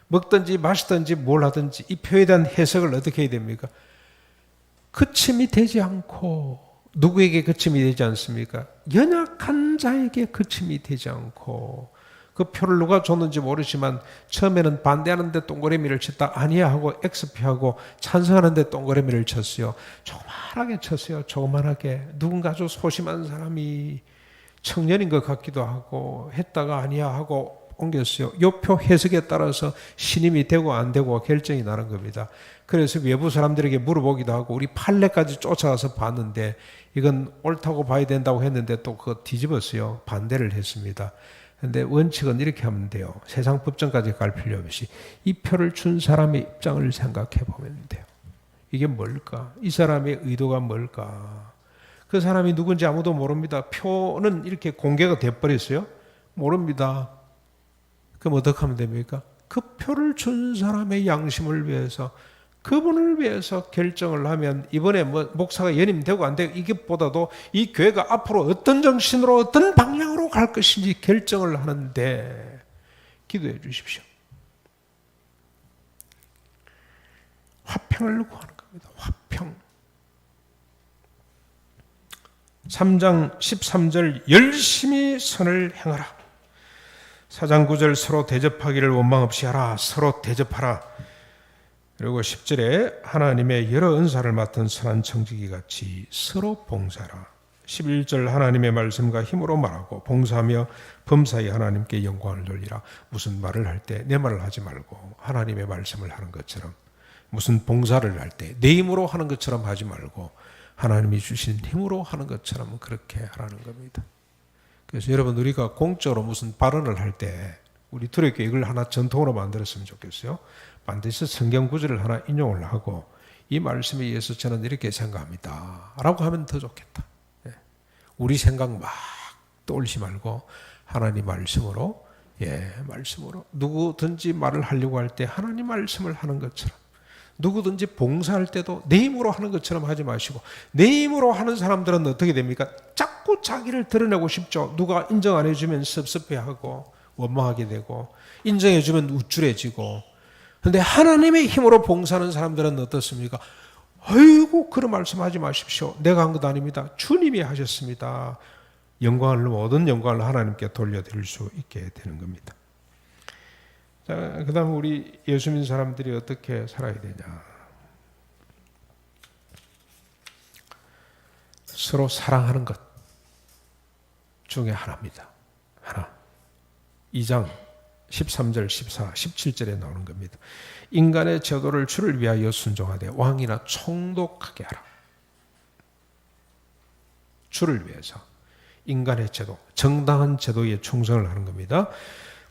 먹든지 마시든지 뭘 하든지 이 표에 대한 해석을 어떻게 해야 됩니까? 그침이 되지 않고 누구에게 그침이 되지 않습니까? 연약한 자에게 그침이 되지 않고 그 표를 누가 줬는지 모르지만 처음에는 반대하는데 동그라미를 쳤다 아니야 하고 X표하고 찬성하는데 동그라미를 쳤어요. 조그만하게 쳤어요. 조그만하게. 누군가 아주 소심한 사람이 청년인 것 같기도 하고 했다가 아니야 하고 옮겼어요. 이 표 해석에 따라서 신임이 되고 안 되고 결정이 나는 겁니다. 그래서 외부 사람들에게 물어보기도 하고 우리 판례까지 쫓아가서 봤는데 이건 옳다고 봐야 된다고 했는데 또 그거 뒤집었어요. 반대를 했습니다. 그런데 원칙은 이렇게 하면 돼요. 세상 법정까지 갈 필요 없이 이 표를 준 사람의 입장을 생각해 보면 돼요. 이게 뭘까? 이 사람의 의도가 뭘까? 그 사람이 누군지 아무도 모릅니다. 표는 이렇게 공개가 돼버렸어요. 모릅니다. 그럼 어떻게 하면 됩니까? 그 표를 준 사람의 양심을 위해서 그분을 위해서 결정을 하면 이번에 뭐 목사가 연임되고 안 되고 이것보다도 이 교회가 앞으로 어떤 정신으로 어떤 방향으로 갈 것인지 결정을 하는데 기도해 주십시오. 화평을 구하는 겁니다. 화평. 3장 13절 열심히 선을 행하라. 4장 9절 서로 대접하기를 원망 없이 하라. 서로 대접하라. 그리고 10절에 하나님의 여러 은사를 맡은 선한 청지기 같이 서로 봉사하라. 11절 하나님의 말씀과 힘으로 말하고 봉사하며 범사에 하나님께 영광을 돌리라. 무슨 말을 할 때 내 말을 하지 말고 하나님의 말씀을 하는 것처럼, 무슨 봉사를 할 때 내 힘으로 하는 것처럼 하지 말고 하나님이 주신 힘으로 하는 것처럼 그렇게 하라는 겁니다. 그래서 여러분 우리가 공적으로 무슨 발언을 할 때 우리 두렵게 이걸 하나 전통으로 만들었으면 좋겠어요. 반드시 성경 구절을 하나 인용을 하고 이 말씀에 의해서 저는 이렇게 생각합니다 라고 하면 더 좋겠다. 우리 생각 막 떠올리지 말고 하나님 말씀으로 말씀으로 누구든지 말을 하려고 할 때 하나님 말씀을 하는 것처럼, 누구든지 봉사할 때도 내 힘으로 하는 것처럼 하지 마시고, 내 힘으로 하는 사람들은 어떻게 됩니까? 자꾸 자기를 드러내고 싶죠. 누가 인정 안 해주면 섭섭해하고 원망하게 되고, 인정해주면 우쭐해지고, 그런데 하나님의 힘으로 봉사하는 사람들은 어떻습니까? 아이고 그런 말씀하지 마십시오. 내가 한 것 아닙니다. 주님이 하셨습니다. 모든 영광을 하나님께 돌려드릴 수 있게 되는 겁니다. 자, 그 다음 우리 예수 믿는 사람들이 어떻게 살아야 되냐. 서로 사랑하는 것 중에 하나입니다. 하나. 2장 13절, 14, 17절에 나오는 겁니다. 인간의 제도를 주를 위하여 순종하되 왕이나 총독하게 하라. 주를 위해서 인간의 제도, 정당한 제도에 충성을 하는 겁니다.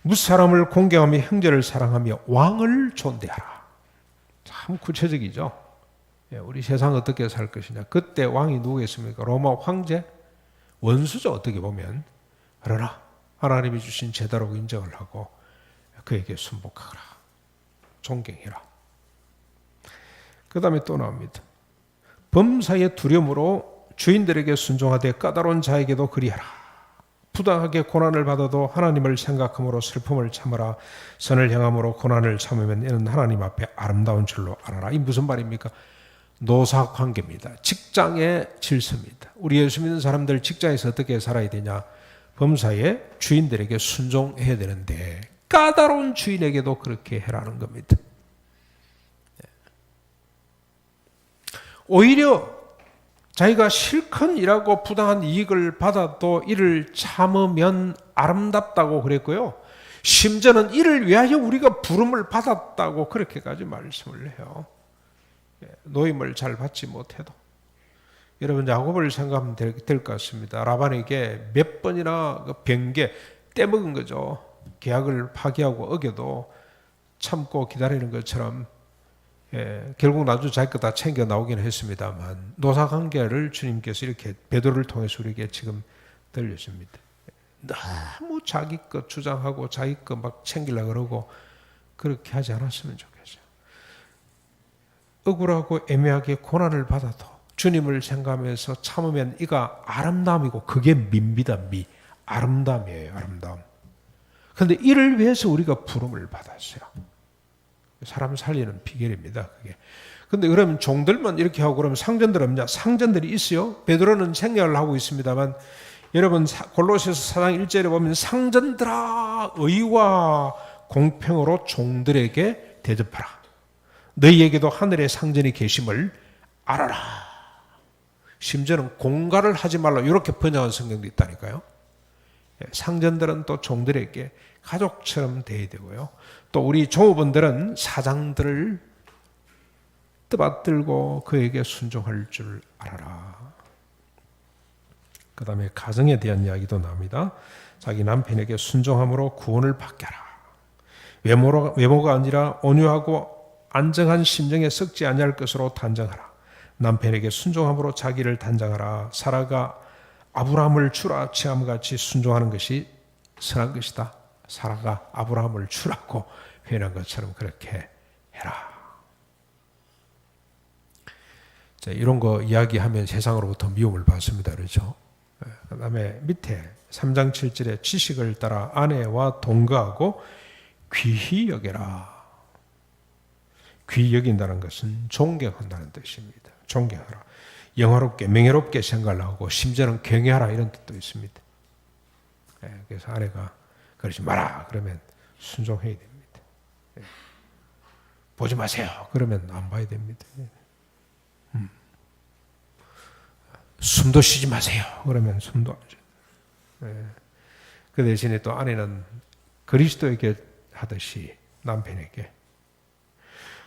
무사람을 공경하며 형제를 사랑하며 왕을 존대하라. 참 구체적이죠. 우리 세상 어떻게 살 것이냐. 그때 왕이 누구겠습니까? 로마 황제? 원수죠, 어떻게 보면. 그러나 하나님이 주신 제도라고 인정을 하고 그에게 순복하라. 존경해라. 그 다음에 또 나옵니다. 범사의 두려움으로 주인들에게 순종하되 까다로운 자에게도 그리하라. 부당하게 고난을 받아도 하나님을 생각함으로 슬픔을 참으라. 선을 향함으로 고난을 참으면 이는 하나님 앞에 아름다운 줄로 알아라. 이 무슨 말입니까? 노사관계입니다. 직장의 질서입니다. 우리 예수 믿는 사람들 직장에서 어떻게 살아야 되냐? 범사의 주인들에게 순종해야 되는데 까다로운 주인에게도 그렇게 해라는 겁니다. 오히려 자기가 실컷 일하고 부당한 이익을 받아도 이를 참으면 아름답다고 그랬고요. 심지어는 이를 위하여 우리가 부름을 받았다고 그렇게까지 말씀을 해요. 노임을 잘 받지 못해도. 여러분 야곱을 생각하면 될 것 같습니다. 라반에게 몇 번이나 변개 떼먹은 거죠. 계약을 파기하고 어겨도 참고 기다리는 것처럼 결국 나중에 자기 거 다 챙겨 나오긴 했습니다만 노사관계를 주님께서 이렇게 베드로를 통해서 우리에게 지금 들려줍니다. 너무 자기 것 주장하고 자기 것 막 챙기려고 그러고 그렇게 하지 않았으면 좋겠어요. 억울하고 애매하게 고난을 받아도 주님을 생각하면서 참으면 이가 아름다움이고 그게 미입니다. 미. 아름다움이에요. 아름다움. 그런데 이를 위해서 우리가 부름을 받았어요. 사람 살리는 비결입니다. 그게. 근데 그러면 종들만 이렇게 하고 그러면 상전들 없냐? 상전들이 있어요. 베드로는 생략을 하고 있습니다만 여러분 골로새서 4장 1절에 보면 상전들아 의와 공평으로 종들에게 대접하라. 너희에게도 하늘의 상전이 계심을 알아라. 심지어는 공갈을 하지 말라. 이렇게 번역한 성경도 있다니까요. 상전들은 또 종들에게 가족처럼 대해야 되고요. 또 우리 종업원들은 사장들을 떠받들고 그에게 순종할 줄 알아라. 그 다음에 가정에 대한 이야기도 나옵니다. 자기 남편에게 순종함으로 구원을 받게 하라. 외모가 아니라 온유하고 안정한 심정에 썩지 아니할 것으로 단정하라. 남편에게 순종함으로 자기를 단장하라. 사라가 아브라함을 주라 취함같이 순종하는 것이 선한 것이다. 사라가 아브라함을 주라고 표현한 것처럼 그렇게 해라. 자, 이런 거 이야기하면 세상으로부터 미움을 받습니다. 그렇죠? 그 다음에 밑에 3장 7절에 지식을 따라 아내와 동거하고 귀히 여겨라. 귀히 여긴다는 것은 존경한다는 뜻입니다. 존경하라. 영화롭게 명예롭게 생각을 하고 심지어는 경외하라 이런 뜻도 있습니다. 그래서 아내가 그러지 마라 그러면 순종해야 됩니다. 보지 마세요 그러면 안 봐야 됩니다. 숨도 쉬지 마세요 그러면 숨도 안 쉬어요. 그 대신에 또 아내는 그리스도에게 하듯이 남편에게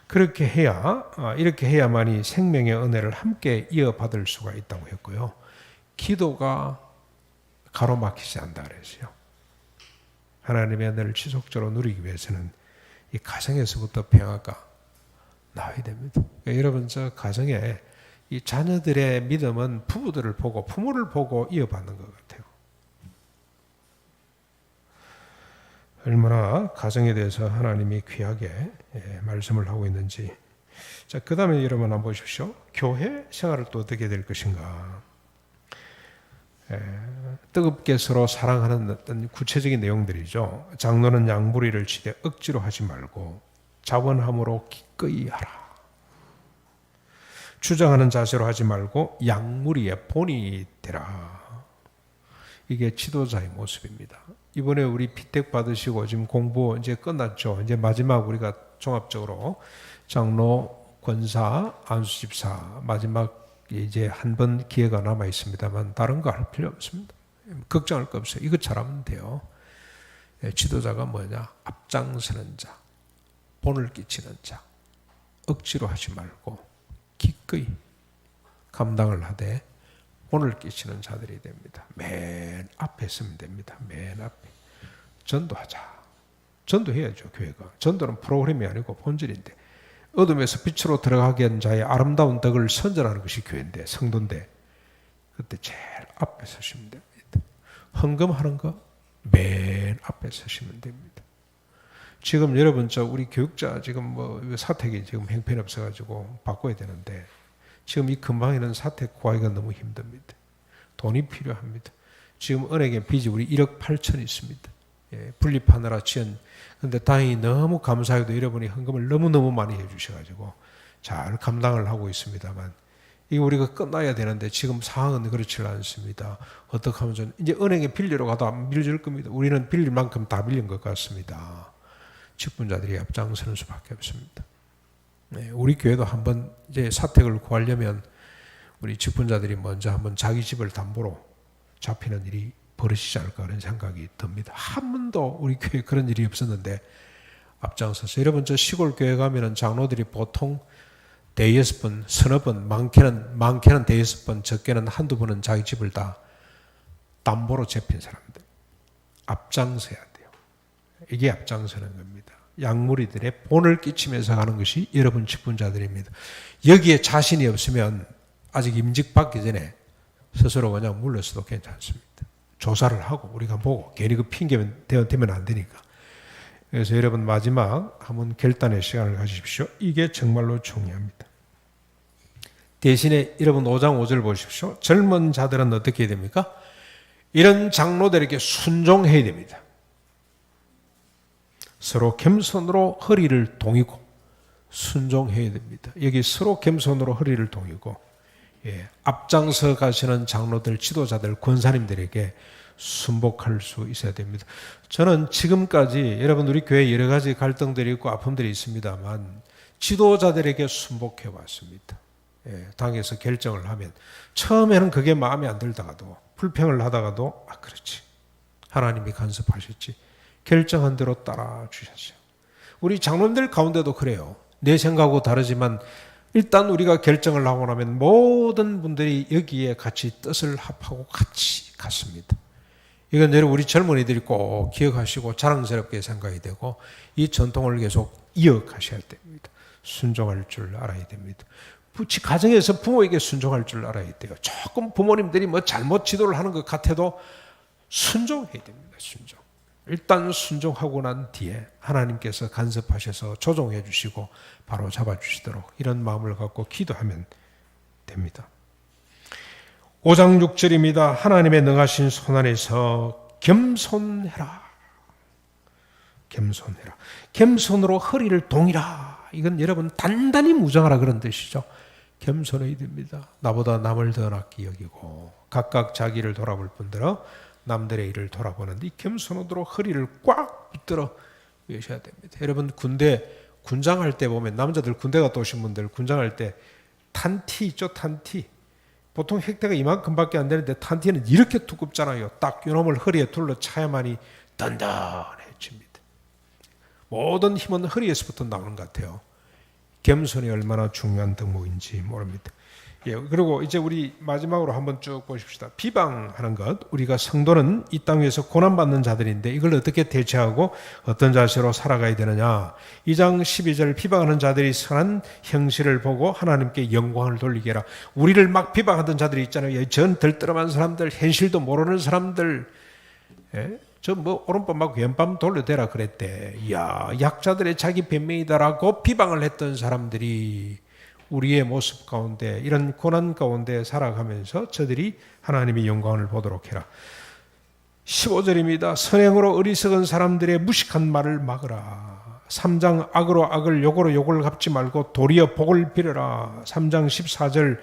그렇게 해야 이렇게 해야만이 생명의 은혜를 함께 이어받을 수가 있다고 했고요. 기도가 가로막히지 않는다 그랬어요. 하나님의 은혜를 지속적으로 누리기 위해서는 이 가정에서부터 평화가 나와야 됩니다. 그러니까 여러분 저 가정에 이 자녀들의 믿음은 부부들을 보고 부모를 보고 이어받는 것 같아요. 얼마나 가정에 대해서 하나님이 귀하게 말씀을 하고 있는지. 자, 그 다음에 여러분 한번 보십시오. 교회 생활을 또 어떻게 될 것인가. 뜨겁게 서로 사랑하는 어떤 구체적인 내용들이죠. 장로는 양보리를 치되 억지로 하지 말고 자원함으로 기꺼이 하라. 주장하는 자세로 하지 말고 양무리의 본이 되라. 이게 지도자의 모습입니다. 이번에 우리 피택 받으시고 지금 공부 이제 끝났죠. 이제 마지막 우리가 종합적으로 장로, 권사, 안수집사 마지막 이제 한 번 기회가 남아 있습니다만 다른 거 할 필요 없습니다. 걱정할 거 없어요. 이거 잘하면 돼요. 지도자가 뭐냐? 앞장서는 자, 본을 끼치는 자, 억지로 하지 말고 기꺼이 감당을 하되 본을 끼치는 자들이 됩니다. 맨 앞에 서면 됩니다. 맨 앞에. 전도하자. 전도해야죠, 교회가. 전도는 프로그램이 아니고 본질인데 어둠에서 빛으로 들어가게 한 자의 아름다운 덕을 선전하는 것이 교회인데, 성도인데 그때 제일 앞에 서시면 됩니다. 헌금하는 거 맨 앞에 서시면 됩니다. 지금 여러분 우리 교육자 지금 뭐 사택이 지금 형편이 없어가지고 바꿔야 되는데 지금 이 근방에는 사택 구하기가 너무 힘듭니다. 돈이 필요합니다. 지금 은행에 빚이 우리 1억 8천 있습니다. 분립하느라 지은. 근데 다행히 너무 감사해도 여러분이 헌금을 너무너무 많이 해주셔가지고 잘 감당을 하고 있습니다만 이게 우리가 끝나야 되는데 지금 상황은 그렇지 않습니다. 어떻게 하면 좀 이제 은행에 빌리러 가도 안 빌려줄 겁니다. 우리는 빌릴 만큼 다 빌린 것 같습니다. 직분자들이 앞장서는 수밖에 없습니다. 우리 교회도 한번 이제 사택을 구하려면 우리 직분자들이 먼저 한번 자기 집을 담보로 잡히는 일이 벌어지지 않을까 하는 생각이 듭니다. 한 번도 우리 교회에 그런 일이 없었는데 앞장서서 여러분 시골 교회 가면은 장로들이 보통 대여섯 번, 서너 번, 많게는 대여섯 번, 적게는 한두 번은 자기 집을 다 담보로 잡힌 사람들. 앞장서야 돼요. 이게 앞장서는 겁니다. 양무리들의 본을 끼치면서 가는 것이 여러분 직분자들입니다. 여기에 자신이 없으면 아직 임직 받기 전에 스스로 그냥 물러서도 괜찮습니다. 조사를 하고 우리가 보고 괜히 그 핑계면 되면 안 되니까. 그래서 여러분 마지막 한번 결단의 시간을 가지십시오. 이게 정말로 중요합니다. 대신에 여러분 5장 5절 보십시오. 젊은 자들은 어떻게 해야 됩니까? 이런 장로들에게 순종해야 됩니다. 서로 겸손으로 허리를 동이고 순종해야 됩니다. 여기 서로 겸손으로 허리를 동이고 앞장서 가시는 장로들, 지도자들, 권사님들에게 순복할 수 있어야 됩니다. 저는 지금까지 여러분 우리 교회에 여러 가지 갈등들이 있고 아픔들이 있습니다만 지도자들에게 순복해 왔습니다. 당에서 결정을 하면 처음에는 그게 마음에 안 들다가도 불평을 하다가도 그렇지 하나님이 간섭하셨지 결정한 대로 따라 주셨어요. 우리 장로님들 가운데도 그래요. 내 생각하고 다르지만 일단 우리가 결정을 하고 나면 모든 분들이 여기에 같이 뜻을 합하고 같이 갔습니다. 이건 여러분 우리 젊은이들이 꼭 기억하시고 자랑스럽게 생각이 되고 이 전통을 계속 이어가셔야 됩니다. 순종할 줄 알아야 됩니다. 가정에서 부모에게 순종할 줄 알아야 돼요. 조금 부모님들이 뭐 잘못 지도를 하는 것 같아도 순종해야 됩니다. 순종. 일단 순종하고 난 뒤에 하나님께서 간섭하셔서 조종해 주시고 바로 잡아주시도록 이런 마음을 갖고 기도하면 됩니다. 5장 6절입니다. 하나님의 능하신 손 안에서 겸손해라. 겸손해라. 겸손으로 허리를 동이라. 이건 여러분 단단히 무장하라 그런 뜻이죠. 겸손해야 됩니다. 나보다 남을 더 낫게 여기고 각각 자기를 돌아볼 뿐더러 남들의 일을 돌아보는데 이 겸손으로 허리를 꽉 붙들어 계셔야 됩니다. 여러분 군장할 때 보면 남자들 군대 갔다 오신 분들 군장할 때 탄티 있죠. 탄티. 보통 핵대가 이만큼밖에 안 되는데 탄티는 이렇게 두껍잖아요. 딱 요놈을 허리에 둘러차야만이 단단해집니다. 모든 힘은 허리에서부터 나오는 것 같아요. 겸손이 얼마나 중요한 덕목인지 모릅니다. 그리고 이제 우리 마지막으로 한번 쭉 보십시다. 비방하는 것. 우리가 성도는 이 땅 위에서 고난받는 자들인데 이걸 어떻게 대처하고 어떤 자세로 살아가야 되느냐. 2장 12절 비방하는 자들이 선한 형실을 보고 하나님께 영광을 돌리게 해라. 우리를 막 비방하던 자들이 있잖아요. 전 들떠름한 사람들, 현실도 모르는 사람들. 저 뭐 오른밤 막 왼밤 돌려대라 그랬대. 이야, 약자들의 자기 변명이다라고 비방을 했던 사람들이 우리의 모습 가운데 이런 고난 가운데 살아가면서 저들이 하나님의 영광을 보도록 해라. 15절입니다. 선행으로 어리석은 사람들의 무식한 말을 막으라. 3장 악으로 악을 욕으로 욕을 갚지 말고 도리어 복을 빌어라. 3장 14절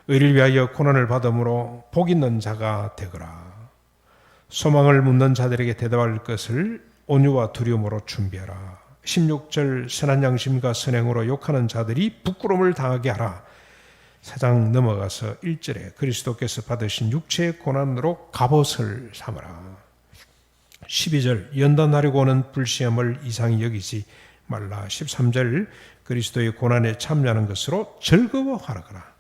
의를 위하여 고난을 받음으로 복 있는 자가 되거라. 소망을 묻는 자들에게 대답할 것을 온유와 두려움으로 준비하라. 16절 선한 양심과 선행으로 욕하는 자들이 부끄러움을 당하게 하라. 4장 넘어가서 1절에 그리스도께서 받으신 육체의 고난으로 갑옷을 삼으라. 12절 연단하려고 하는 불시험을 이상히 여기지 말라. 13절 그리스도의 고난에 참여하는 것으로 즐거워하라.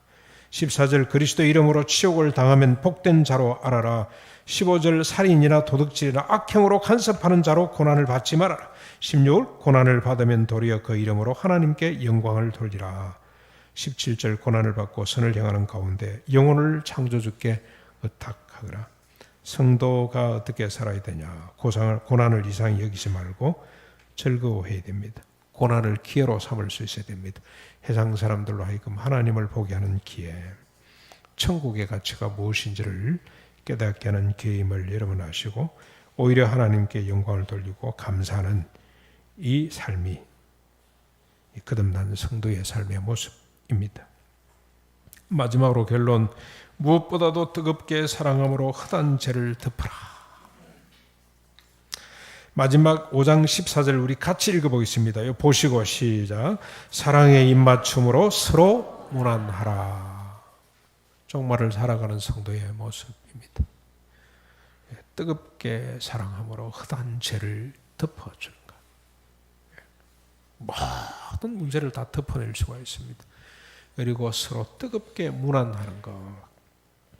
14절 그리스도 이름으로 치욕을 당하면 복된 자로 알아라. 15절 살인이나 도둑질이나 악행으로 간섭하는 자로 고난을 받지 말아라. 16절 고난을 받으면 도리어 그 이름으로 하나님께 영광을 돌리라. 17절 고난을 받고 선을 향하는 가운데 영혼을 창조주께 의탁하거라. 성도가 어떻게 살아야 되냐? 고난을 이상히 여기지 말고 즐거워해야 됩니다. 고난을 기회로 삼을 수 있어야 됩니다. 해상 사람들로 하여금 하나님을 보게 하는 기회, 천국의 가치가 무엇인지를 깨닫게 하는 기회임을 여러분 아시고 오히려 하나님께 영광을 돌리고 감사하는 이 삶이 거듭난 성도의 삶의 모습입니다. 마지막으로 결론, 무엇보다도 뜨겁게 사랑함으로 헛한 죄를 덮으라. 마지막 5장 14절 우리 같이 읽어보겠습니다. 이거 보시고 시작. 사랑의 입맞춤으로 서로 무난하라. 종말을 살아가는 성도의 모습입니다. 뜨겁게 사랑함으로 헛한 죄를 덮어주는 것. 모든 문제를 다 덮어낼 수가 있습니다. 그리고 서로 뜨겁게 무난하는 것.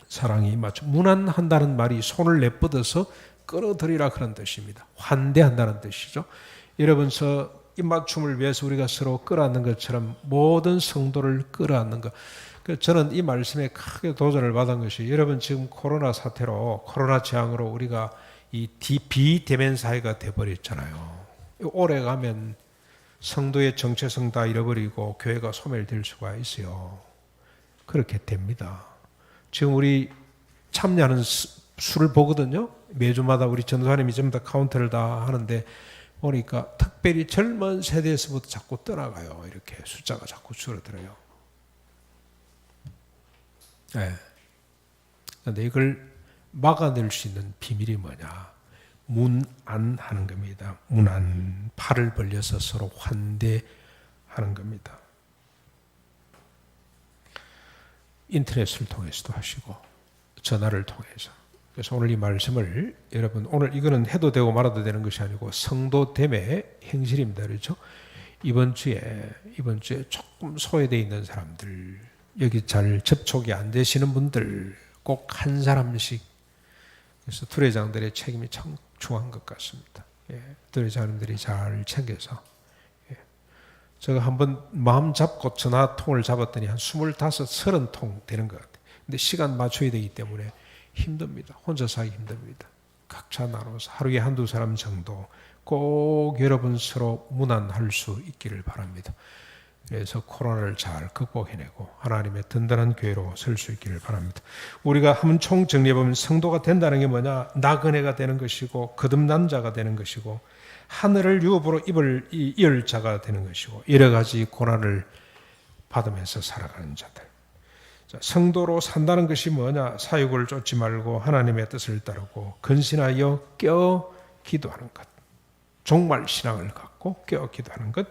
사랑이 입맞춤. 무난한다는 말이 손을 내뻗어서 끌어들이라 그런 뜻입니다. 환대한다는 뜻이죠. 여러분서 입맞춤을 위해서 우리가 서로 끌어안는 것처럼 모든 성도를 끌어안는 것. 저는 이 말씀에 크게 도전을 받은 것이 여러분 지금 코로나 사태로 코로나 재앙으로 우리가 이 비대면 사회가 돼버렸잖아요. 오래 가면 성도의 정체성 다 잃어버리고 교회가 소멸될 수가 있어요. 그렇게 됩니다. 지금 우리 참여하는 수를 보거든요. 매주마다 우리 전도사님이 전부 다 카운트를 다 하는데 보니까 특별히 젊은 세대에서부터 자꾸 떠나가요. 이렇게 숫자가 자꾸 줄어들어요. 네. 그런데 이걸 막아낼 수 있는 비밀이 뭐냐? 문안하는 겁니다. 문안, 팔을 벌려서 서로 환대하는 겁니다. 인터넷을 통해서도 하시고 전화를 통해서. 그래서 오늘 이 말씀을 여러분 오늘 이거는 해도 되고 말아도 되는 것이 아니고 성도됨의 행실입니다. 그렇죠? 이번 주에 조금 소외되어 있는 사람들, 여기 잘 접촉이 안 되시는 분들 꼭 한 사람씩. 그래서 투례장들의 책임이 참 중요한 것 같습니다. 투례장님들이 잘 챙겨서. 제가 한번 마음 잡고 전화통을 잡았더니 한 25, 30통 되는 것 같아요. 근데 시간 맞춰야 되기 때문에 힘듭니다. 혼자서 하기 힘듭니다. 각자 나눠서 하루에 한두 사람 정도 꼭 여러분 서로 무난할 수 있기를 바랍니다. 그래서 코로나를 잘 극복해내고 하나님의 든든한 교회로 설 수 있기를 바랍니다. 우리가 한번 총 정리해보면 성도가 된다는 게 뭐냐? 나그네가 되는 것이고 거듭난 자가 되는 것이고 하늘을 유업으로 이을 자가 되는 것이고 여러 가지 고난을 받으면서 살아가는 자들. 성도로 산다는 것이 뭐냐? 사욕을 쫓지 말고 하나님의 뜻을 따르고 근신하여 깨어 기도하는 것. 종말 신앙을 갖고 깨어 기도하는 것.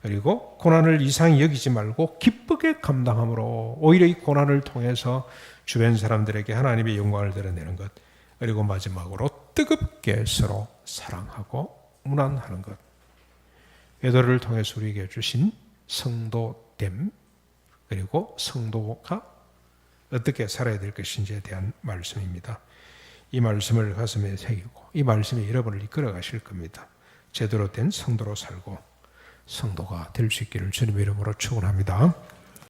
그리고 고난을 이상히 여기지 말고 기쁘게 감당함으로 오히려 이 고난을 통해서 주변 사람들에게 하나님의 영광을 드러내는 것. 그리고 마지막으로 뜨겁게 서로 사랑하고 무난하는 것. 베드로를 통해서 우리에게 주신 성도됨, 그리고 성도가 어떻게 살아야 될 것인지에 대한 말씀입니다. 이 말씀을 가슴에 새기고 이 말씀이 여러분을 이끌어 가실 겁니다. 제대로 된 성도로 살고 성도가 될 수 있기를 주님의 이름으로 축원합니다.